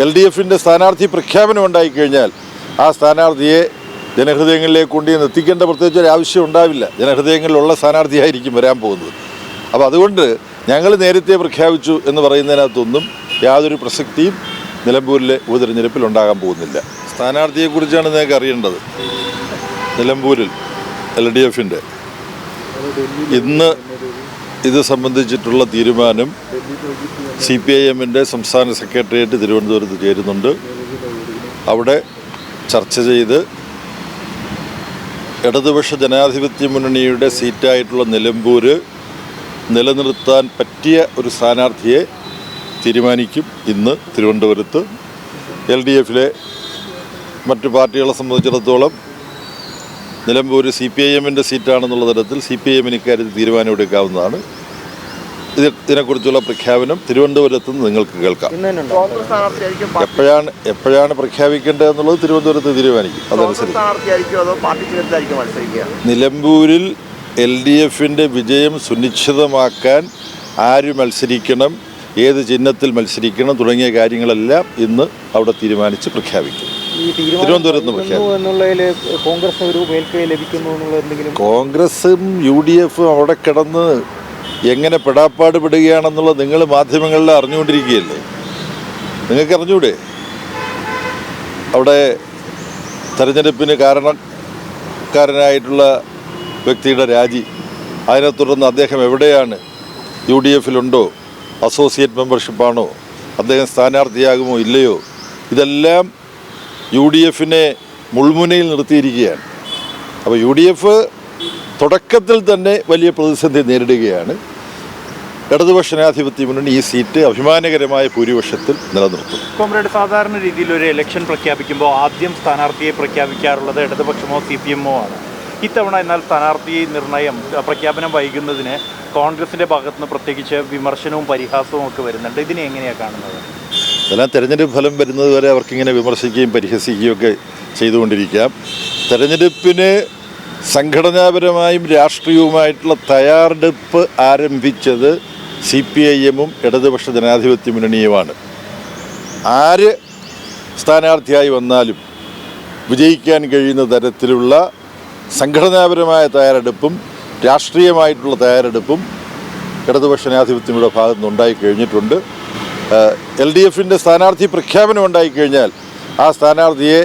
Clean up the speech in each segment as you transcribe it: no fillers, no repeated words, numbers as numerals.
LDFിൻ്റെ സ്ഥാനാർത്ഥി പ്രഖ്യാപനം ഉണ്ടായിക്കഴിഞ്ഞാൽ ആ സ്ഥാനാർത്ഥിയെ ജനഹൃദയങ്ങളിലേക്ക് കൊണ്ടുവന്ന് എത്തിക്കേണ്ട പ്രത്യേകിച്ച് ഒരു ആവശ്യം ഉണ്ടാവില്ല. ജനഹൃദയങ്ങളിലുള്ള സ്ഥാനാർത്ഥിയായിരിക്കും വരാൻ പോകുന്നത്. അപ്പോൾ അതുകൊണ്ട് ഞങ്ങൾ നേരത്തെ പ്രഖ്യാപിച്ചു എന്ന് പറയുന്നതിനകത്തൊന്നും യാതൊരു പ്രസക്തിയും നിലമ്പൂരിലെ ഉപതെരഞ്ഞെടുപ്പിൽ ഉണ്ടാകാൻ പോകുന്നില്ല. സ്ഥാനാർത്ഥിയെക്കുറിച്ചാണ് നിങ്ങൾക്ക് അറിയേണ്ടത്. നിലമ്പൂരിൽ LDFിൻ്റെ ഇന്ന് ഇത് സംബന്ധിച്ചിട്ടുള്ള തീരുമാനം CPIMൻ്റെ സംസ്ഥാന സെക്രട്ടേറിയറ്റ് തിരുവനന്തപുരത്ത് ചേരുന്നുണ്ട്. അവിടെ ചർച്ച ചെയ്ത് ഇടതുപക്ഷ ജനാധിപത്യ മുന്നണിയുടെ സീറ്റായിട്ടുള്ള നിലമ്പൂർ നിലനിർത്താൻ പറ്റിയ ഒരു സ്ഥാനാർത്ഥിയെ തീരുമാനിക്കും. ഇന്ന് തിരുവനന്തപുരത്ത് LDFിലെ മറ്റു പാർട്ടികളെ സംബന്ധിച്ചിടത്തോളം നിലമ്പൂർ CPIMൻ്റെ സീറ്റാണെന്നുള്ള തരത്തിൽ CPIMന് ഇക്കാര്യത്തിൽ തീരുമാനമെടുക്കാവുന്നതാണ്. ഇതിനെക്കുറിച്ചുള്ള പ്രഖ്യാപനം തിരുവനന്തപുരത്ത് നിന്ന് നിങ്ങൾക്ക് കേൾക്കാം. എപ്പോഴാണ് പ്രഖ്യാപിക്കേണ്ടതെന്നുള്ളത് തിരുവനന്തപുരത്ത് തീരുമാനിക്കും. അതനുസരിച്ച് നിലമ്പൂരിൽ LDFിൻ്റെ വിജയം സുനിശ്ചിതമാക്കാൻ ആര് മത്സരിക്കണം, ഏത് ചിഹ്നത്തിൽ മത്സരിക്കണം തുടങ്ങിയ കാര്യങ്ങളെല്ലാം ഇന്ന് അവിടെ തീരുമാനിച്ച് പ്രഖ്യാപിക്കും. തിരുവനന്തപുരത്ത് കോൺഗ്രസും UDFും അവിടെ കിടന്ന് എങ്ങനെ പെടാപ്പാട് പെടുകയാണെന്നുള്ളത് നിങ്ങൾ മാധ്യമങ്ങളിൽ അറിഞ്ഞുകൊണ്ടിരിക്കുകയല്ലേ. നിങ്ങൾക്ക് അറിഞ്ഞൂടെ? അവിടെ തെരഞ്ഞെടുപ്പിന് കാരണക്കാരനായിട്ടുള്ള വ്യക്തിയുടെ രാജി, അതിനെ തുടർന്ന് അദ്ദേഹം എവിടെയാണ്, UDFിലുണ്ടോ, അസോസിയേറ്റ് മെമ്പർഷിപ്പാണോ, അദ്ദേഹം സ്ഥാനാർത്ഥിയാകുമോ ഇല്ലയോ, ഇതെല്ലാം UDFിനെ മുൾമുനയിൽ നിർത്തിയിരിക്കുകയാണ്. അപ്പോൾ UDF തുടക്കത്തിൽ തന്നെ വലിയ പ്രതിസന്ധി നേരിടുകയാണ്. ഇടതുപക്ഷ ജനാധിപത്യ മുന്നണി ഈ സീറ്റ് അഭിമാനകരമായ ഭൂരിപക്ഷത്തിൽ നിലനിർത്തും. കോമ്രേഡ്, സാധാരണ രീതിയിൽ ഒരു ഇലക്ഷൻ പ്രഖ്യാപിക്കുമ്പോൾ ആദ്യം സ്ഥാനാർത്ഥിയെ പ്രഖ്യാപിക്കാറുള്ളത് ഇടതുപക്ഷമോ CPMോ ആണ്. ഇത്തവണ എന്നാൽ സ്ഥാനാർത്ഥി നിർണയം പ്രഖ്യാപനം വൈകുന്നതിന് കോൺഗ്രസിൻ്റെ ഭാഗത്തുനിന്ന് പ്രത്യേകിച്ച് വിമർശനവും പരിഹാസവും ഒക്കെ വരുന്നുണ്ട്. ഇതിനെ എങ്ങനെയാണ് കാണുന്നത്? അതെല്ലാം തെരഞ്ഞെടുപ്പ് ഫലം വരുന്നത് വരെ അവർക്കിങ്ങനെ വിമർശിക്കുകയും പരിഹസിക്കുകയും ഒക്കെ ചെയ്തുകൊണ്ടിരിക്കാം. തെരഞ്ഞെടുപ്പിന് സംഘടനാപരമായും രാഷ്ട്രീയവുമായിട്ടുള്ള തയ്യാറെടുപ്പ് ആരംഭിച്ചത് CPIMും ഇടതുപക്ഷ ജനാധിപത്യ മുന്നണിയുമാണ്. ആര് സ്ഥാനാർത്ഥിയായി വന്നാലും വിജയിക്കാൻ കഴിയുന്ന തരത്തിലുള്ള സംഘടനാപരമായ തയ്യാറെടുപ്പും രാഷ്ട്രീയമായിട്ടുള്ള തയ്യാറെടുപ്പും ഇടതുപക്ഷ ജനാധിപത്യങ്ങളുടെ ഭാഗത്തു നിന്നുണ്ടായി കഴിഞ്ഞിട്ടുണ്ട്. LDFിൻ്റെ സ്ഥാനാർത്ഥി പ്രഖ്യാപനം ഉണ്ടായിക്കഴിഞ്ഞാൽ ആ സ്ഥാനാർത്ഥിയെ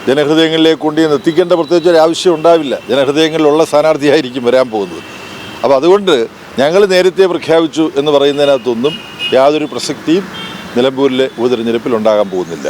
ജനഹൃദയങ്ങളിലേക്ക് കൊണ്ടുവന്ന് എത്തിക്കേണ്ട പ്രത്യേകിച്ച് ഒരു ആവശ്യം ഉണ്ടാവില്ല. ജനഹൃദയങ്ങളിലുള്ള സ്ഥാനാർത്ഥിയായിരിക്കും വരാൻ പോകുന്നത്. അപ്പോൾ അതുകൊണ്ട് ഞങ്ങൾ നേരത്തെ പ്രഖ്യാപിച്ചു എന്ന് പറയുന്നതിനകത്തൊന്നും യാതൊരു പ്രസക്തിയും നിലമ്പൂരിലെ ഉപതെരഞ്ഞെടുപ്പിൽ ഉണ്ടാകാൻ പോകുന്നില്ല.